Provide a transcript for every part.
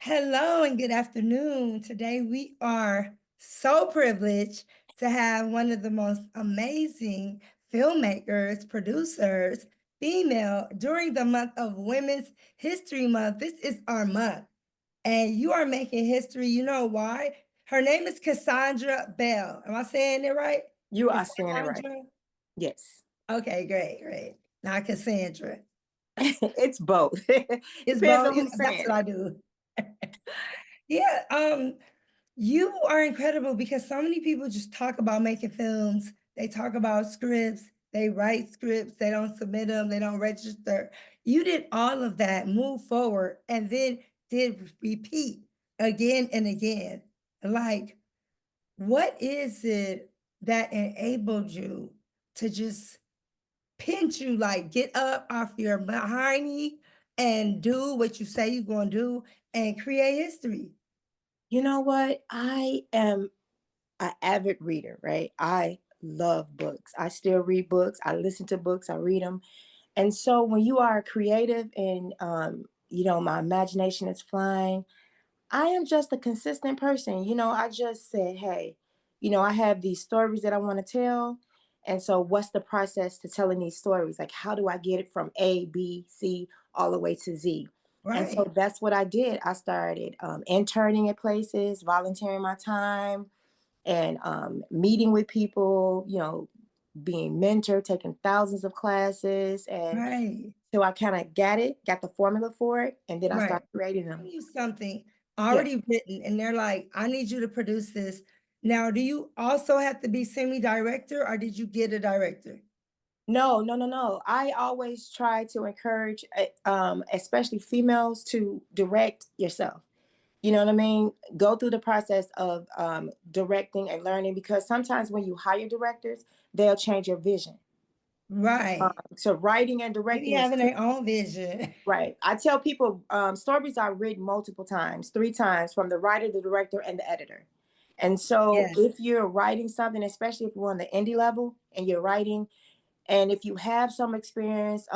Hello and good afternoon. Today we are so privileged to have one of the most amazing filmmakers, producers, female during the month of Women's History Month. This is our month, and you are making history. You know why? Her name is Cassandra Bell. Am I saying it right? You are saying it right. Cassandra? Yes. Okay, great, great. Not Cassandra. It's both. It's Depends both. on who's That's saying what I it. do. Yeah, you are incredible because so many people just talk about making films. They talk about scripts, they write scripts, they don't submit them, they don't register. You did all of that, move forward, and then did repeat again and again. Like, what is it that enabled you to just pinch you, like get up off your behind and do what you say you're going to do and create history? You know what? I am an avid reader, right? I love books. I still read books. I listen to books. I read them. And so when you are creative and my imagination is flying, I am just a consistent person. I just said, hey, I have these stories that I want to tell. And so what's the process to telling these stories? Like, how do I get it from A, B, C, all the way to Z? And so Right. that's what I did. I started interning at places, volunteering my time, and meeting with people, being mentored, taking thousands of classes. And Right. so I kind of got the formula for it. And then I Right. started creating Give them. you something Yeah. already written, and they're like, I need you to produce this. Now, do you also have to be semi-director, or did you get a director? No, no, no, no. I always try to encourage, especially females, to direct yourself. You know what I mean? Go through the process of directing and learning, because sometimes when you hire directors, they'll change your vision. Right. So writing and They be directing is having two. their own vision. Right. I tell people stories are written multiple times, three times, from the writer, the director, and the editor. And so Yes. if you're writing something, especially if you're on the indie level and you're writing, and if you have some experience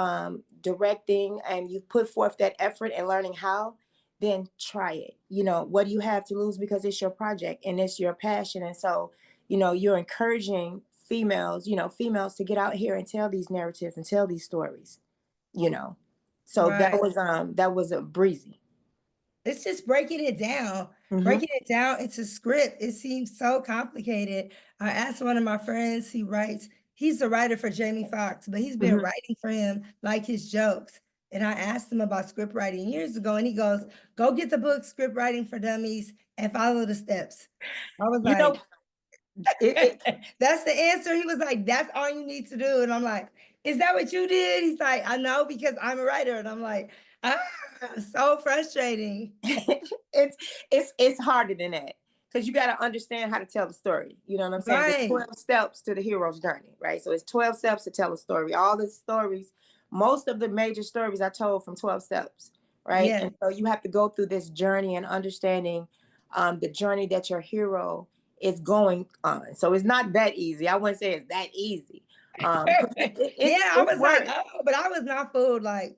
directing and you put forth that effort and learning how, then try it. What do you have to lose, because it's your project and it's your passion. And so, you're encouraging females to get out here and tell these narratives and tell these stories, you know. So Right. that was a breezy. It's just Hmm. breaking it down into script. It seems so complicated. I asked one of my friends, he's the writer for Jamie Foxx, but he's been Hmm. writing for him like his jokes. And I asked him about script writing years ago, and he goes, go get the book Script Writing for Dummies and follow the steps. I was You know, like, it that's the answer. He was like, that's all you need to do. And I'm like, is that what you did? He's like, I know because I'm a writer. And I'm like, ah, so frustrating. it's harder than that, because you got to understand how to tell the story. You know what I'm saying? There's Right. 12 steps to the hero's journey, right? So it's 12 steps to tell a story. All the stories, most of the major stories are told from 12 steps, right? Yeah. And so you have to go through this journey and understanding the journey that your hero is going on. So it's not that easy. I wouldn't say it's that easy. 'Cause Yeah, I it's was like, work. oh, but I was not fooled. Like,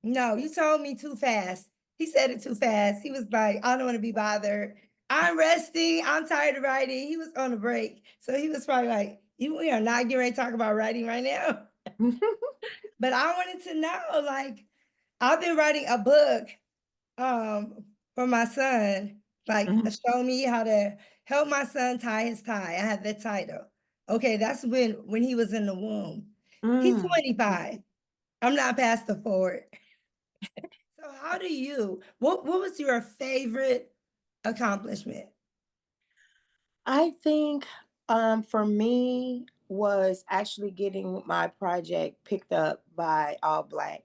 no, you told me too fast. He said it too fast. He was like, I don't want to be bothered. I'm resting. I'm tired of writing. He was on a break. So he was probably like, we are not getting ready to talk about writing right now. But I wanted to know, like, I've been writing a book for my son, like Mhm. show me how to help my son tie his tie. I had the title. Okay, that's when he was in the womb. He's Mm. 25. I'm not past the forward. So how do you what was your favorite accomplishment? I think for me was actually getting my project picked up by All Black.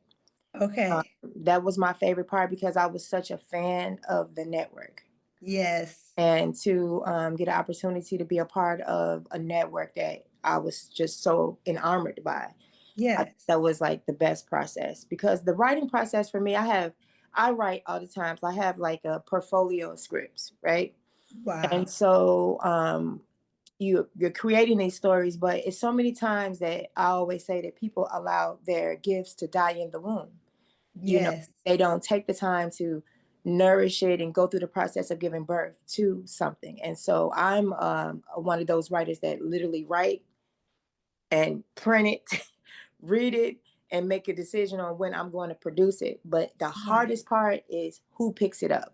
Okay. That was my favorite part, because I was such a fan of the network. Yes. And to get an opportunity to be a part of a network that I was just so enamored by, Yes. that was like the best process. Because the writing process for me, I write all the time. So I have like a portfolio of scripts, right? And Wow. so you're creating these stories, but it's so many times that I always say that people allow their gifts to die in the womb. Yes. They don't take the time to nourish it and go through the process of giving birth to something. And so I'm one of those writers that literally write and print it, read it, and make a decision on when I'm going to produce it. But the Right. hardest part is who picks it up.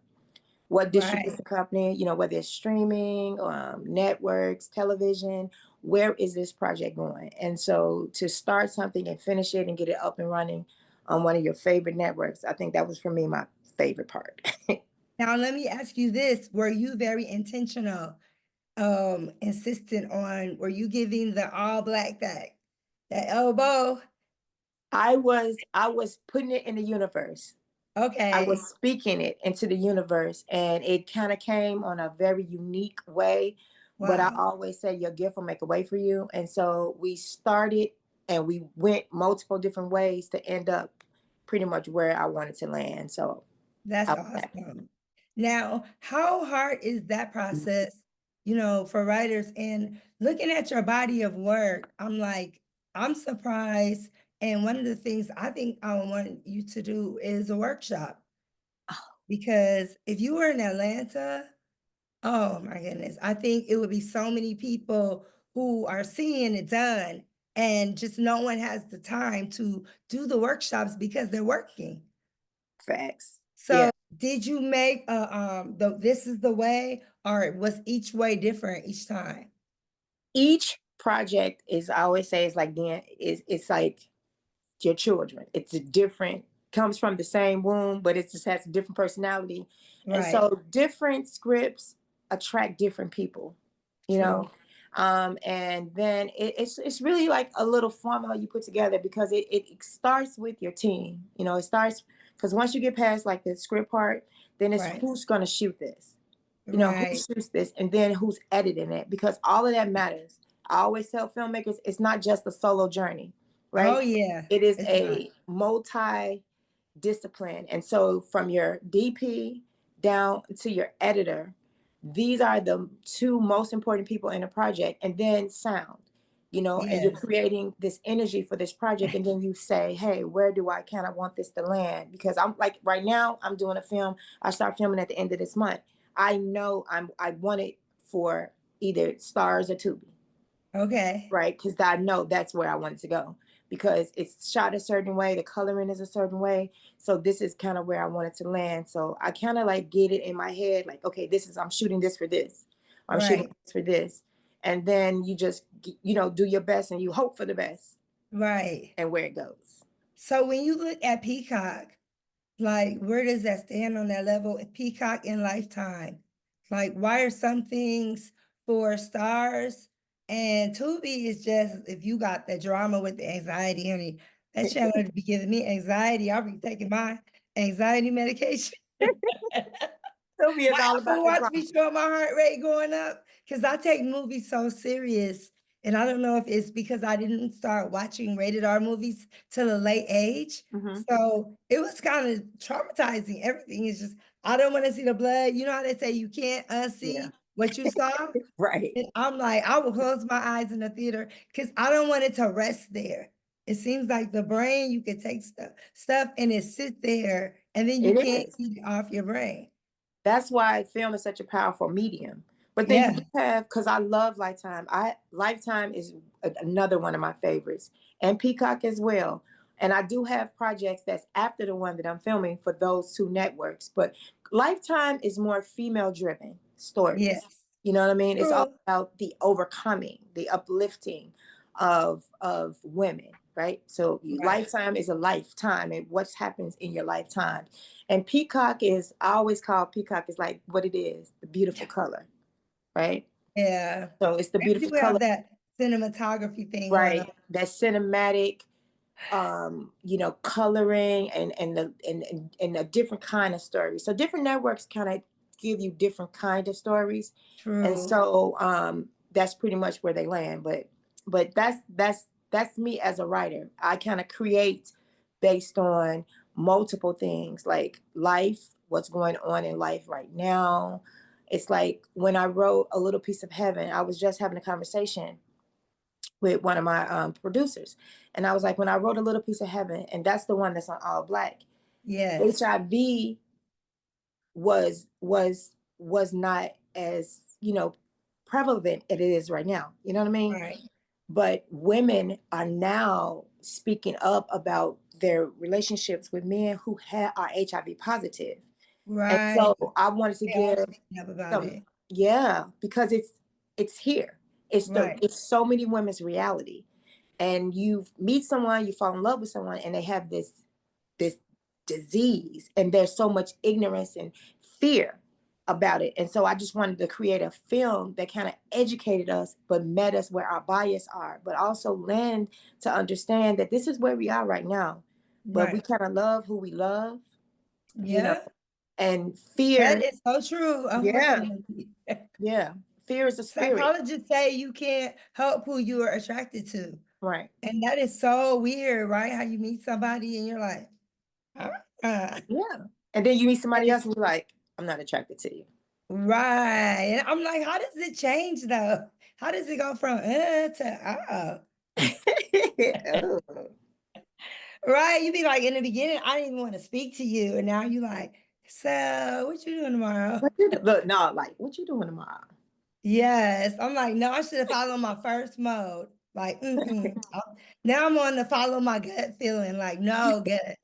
What Right. distribution company, whether it's streaming, networks, television, where is this project going? And so to start something and finish it and get it up and running on one of your favorite networks, I think that was for me my favorite part. Now let me ask you this. Were you very intentional, insistent on, were you giving the all black that elbow? I was putting it in the universe. I Okay. was speaking it into the universe, and it kind of came on a very unique way. But I Wow. always say your gift will make a way for you. And so we started and we went multiple different ways to end up pretty much where I wanted to land. So That's I was happy. awesome. Now, how hard is that process, for writers? And looking at your body of work, I'm like, I'm surprised. And one of the things I think I want you to do is a workshop, because if you were in Atlanta, oh my goodness, I think it would be so many people who are seeing it done, and just no one has the time to do the workshops because they're working. Facts. So Yeah. did you make the this is the way, or was each way different each time? Each project is, I always say, it's like being, it's like your children. It's a different, comes from the same womb, but it just has a different personality. And Right. so different scripts attract different people, you True. know. And then it's really like a little formula you put together, because it starts with your team. It starts because once you get past like the script part, then it's Right. who's going to shoot this, who Right. shoots this, and then who's editing it, because all of that matters. I always tell filmmakers it's not just a solo journey, Oh right? yeah. It is It's not. a multi discipline. And so from your DP down to your editor, these are the two most important people in a project. And then sound, and you're Yes. creating this energy for this project. And then you say, hey, where do I kind of want this to land? Because I'm like, right now I'm doing a film. I start filming at the end of this month. I know I want it for either Stars or Tubi, Okay. right? Because I know that's where I want it to go, because it's shot a certain way, the coloring is a certain way. So this is kind of where I want it to land. So I kind of like get it in my head, like, okay, I'm shooting this for this, or I'm shooting Right. this for this. And then you just, do your best and you hope for the best Right. and where it goes. So when you look at Peacock, like, where does that stand on that level? Peacock in Lifetime. Like, why are some things for stars? And Tubi is just, if you got the drama with the anxiety, honey, that channel would be giving me anxiety. I'll be taking my anxiety medication. Sylvia is My all Apple about the Watch drama. be showing my heart rate going up because I take movies so serious. And I don't know if it's because I didn't start watching rated R movies till a late age. Hmm. So it was kind of traumatizing. Everything is just, I don't want to see the blood. You know how they say you can't Yeah. unsee what you saw? Right. And I'm like, I will close my eyes in the theater because I don't want it to rest there. It seems like the brain, you can take stuff and it sits there and then you It can't is. get it off your brain. That's why film is such a powerful medium. But then you Yeah. do have, because I love Lifetime. Lifetime is another one of my favorites, and Peacock as well. And I do have projects that's after the one that I'm filming for those two networks. But Lifetime is more female driven stories. Yes. You know what I mean? It's all True. about the overcoming, the uplifting of women, right? So Right. Lifetime is a lifetime and what happens in your lifetime. And Peacock is, I always call Peacock is like what it is, the beautiful color, right? Yeah. So it's the They beautiful do have color, that cinematography thing going on. right? That cinematic, coloring and a different kind of story. So different networks kind of give you different kind of stories. And True. so that's pretty much where they land. But that's me as a writer. I kind of create based on multiple things like life, what's going on in life right now. It's like when I wrote A Little Piece of Heaven, I was just having a conversation with one of my producers. And I was like, when I wrote A Little Piece of Heaven, and that's the one that's on All Black, Yes. HIV was not as, prevalent as it is right now. You know what I mean? Right. But women are now speaking up about their relationships with men who are HIV positive. And Right. so I wanted to They are give speaking up about some, it. yeah, because it's here. Right. It's so many women's reality. And you meet someone, you fall in love with someone, and they have this disease, and there's so much ignorance and fear about it. And so I just wanted to create a film that kind of educated us, but met us where our bias are, but also lend to understand that this is where we are right now. But we Right. kind of love who we love, you know, Yeah. and That fear. is so true, Yeah, unfortunately. yeah. Fear is a spirit. Psychologists say you can't help who you are attracted to. Right. And that is so weird, right? How you meet somebody and you're like, ah. Yeah. And then you meet And somebody else it's and you're like, I'm not attracted to you. right. And I'm like, how does it change though? How does it go from to Oh. right? You be like, in the beginning, I didn't even want to speak to you. And now you like, so what you doing tomorrow? Look, no, like, what you doing tomorrow? Yes. I'm like, no, I should have followed my first mode. Like, now I'm on the follow my gut feeling. Like, no, gut.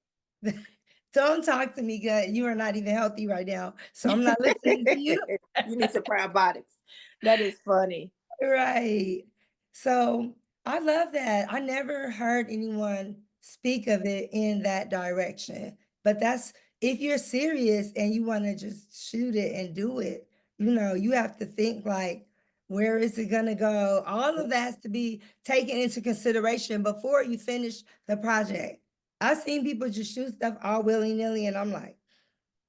Don't talk to me, gut. You are not even healthy right now. So I'm not listening to you. You need some probiotics. That is funny. Right. So I love that. I never heard anyone speak of it in that direction. But that's if you're serious and you want to just shoot it and do it, you have to think like, where is it going to go? All of that has to be taken into consideration before you finish the project. I've seen people just shoot stuff all willy-nilly, and I'm like,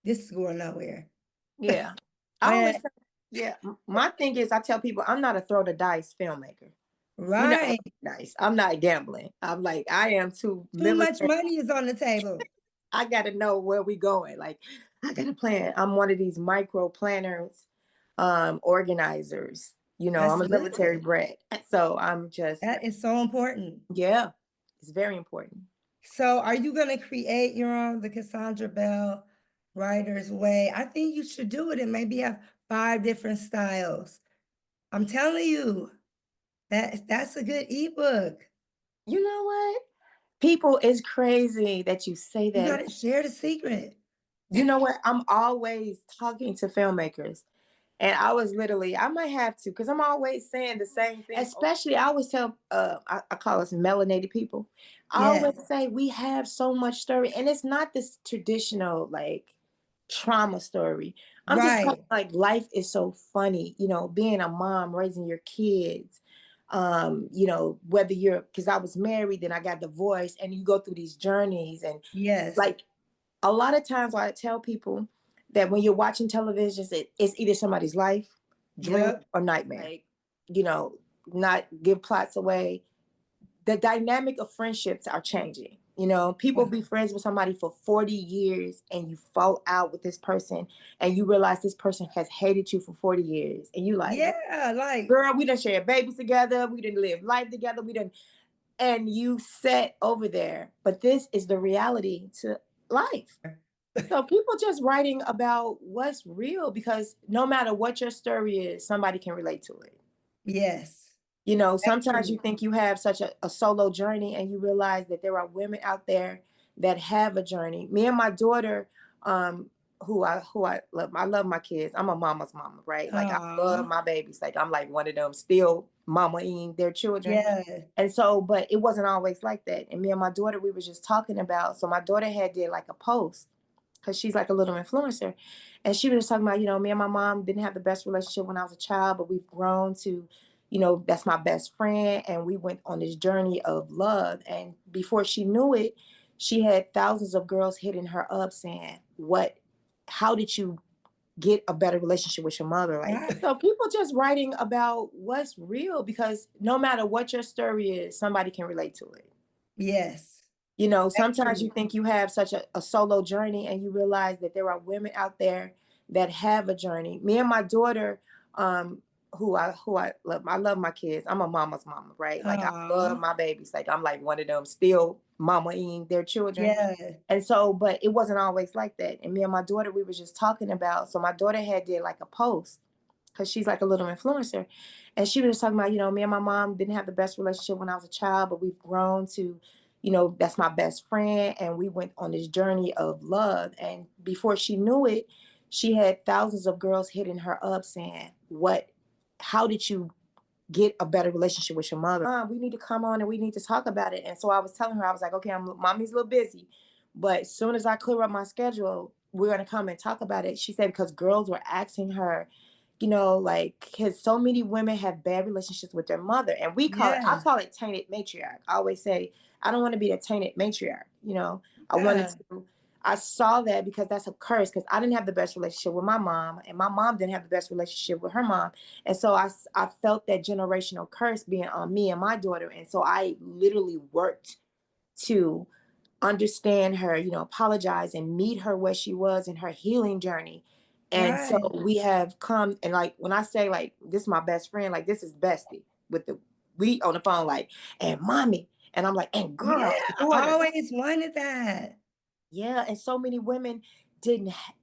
this is going nowhere. Yeah. I always But say, yeah. My thing is, I tell people I'm not a throw the dice filmmaker. We're not right. dice. I'm not gambling. I'm like, I am too Too much military. money is on the table. I got to know where we going. Like, I got to plan. I'm one of these micro planners, organizers. That's I'm a military good. brat. So I'm just, That is so important. yeah, it's very important. So are you gonna create your own, the Cassandra Bell Writer's Way? I think you should do it and maybe have 5 different styles. I'm telling you, that's a good ebook. You know what? People, it's crazy that you say You that. gotta share the secret. You know what? I'm always talking to filmmakers. And I was literally, I might have to, because I'm always saying the same thing. Especially, I always tell, I call us melanated people. I always Yes, say we have so much story, and it's not this traditional like trauma story. I'm just talking right. like life is so funny. Being a mom, raising your kids. Whether you're, because I was married, then I got divorced, and you go through these journeys, and Yes. like a lot of times I tell people that when you're watching television, it's either somebody's life, dream, Yep. or nightmare. Like, not give plots away. The dynamic of friendships are changing. People be friends with somebody for 40 years and you fall out with this person and you realize this person has hated you for 40 years. And you like, Yeah, like girl, we done shared babies together. We didn't live life together. And you sat over there. But this is the reality to life. So people just writing about what's real, because no matter what your story is, somebody can relate to it. yes. That's Sometimes true. you think you have such a solo journey and you realize that there are women out there that have a journey. Me and my daughter, who I love, I love my kids. I'm a mama's mama, right? Like I love Aw. my babies. Like I'm like one of them still mamaing their children. Yes. And so, but it wasn't always like that. And me and my daughter, we were just talking about, so my daughter did like a post because she's like a little influencer. And she was talking about, me and my mom didn't have the best relationship when I was a child, but we've grown to, that's my best friend. And we went on this journey of love. And before she knew it, she had thousands of girls hitting her up saying, how did you get a better relationship with your mother? Like, Right. so people just writing about what's real, because no matter what your story is, somebody can relate to it. Yes. That's Sometimes true. you think you have such a solo journey and you realize that there are women out there that have a journey. Me and my daughter, who I love. I love my kids. I'm a mama's mama, right? Like I love Aw, my babies. Like I'm like one of them still mamaing their children. yes, And so, but it wasn't always like that. And me and my daughter, we were just talking about. So my daughter had did like a post because she's like a little influencer. And she was talking about, me and my mom didn't have the best relationship when I was a child, but we've grown to, that's my best friend. And we went on this journey of love. And before she knew it, she had thousands of girls hitting her up saying, how did you get a better relationship with your mother? We need to come on and we need to talk about it. And so I was telling her, I was like, okay, mommy's a little busy, but as soon as I clear up my schedule, we're going to come and talk about it. She said, because girls were asking her, like, because so many women have bad relationships with their mother. And I yes, call it tainted matriarch. I always say, I don't want to be a tainted matriarch. I wanted yeah, to, I saw that because that's a curse, because I didn't have the best relationship with my mom, and my mom didn't have the best relationship with her mom. And so I felt that generational curse being on me and my daughter. And so I literally worked to understand her, apologize and meet her where she was in her healing journey. And so right. we have come, and like when I say like this is my best friend, like this is bestie with we on the phone, like, and mommy. And I'm like, and Yeah, girl, and I daughter. always wanted that. Yeah. And so many women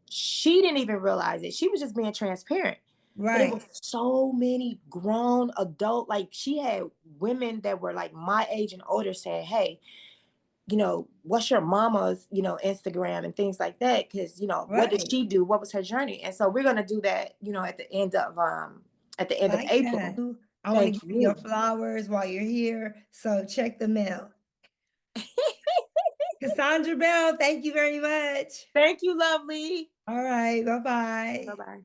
she didn't even realize it. She was just being transparent. But it Right, was so many grown adult, like she had women that were like my age and older saying, hey, what's your mama's, Instagram and things like that? Because, what did right. she do? What was her journey? And so we're gonna do that, at the end of Like April. that. I wanna Thank give you your you. flowers while you're here, so check the mail. Cassandra Bell, thank you very much. Thank you, lovely. All right, Bye bye-bye. bye.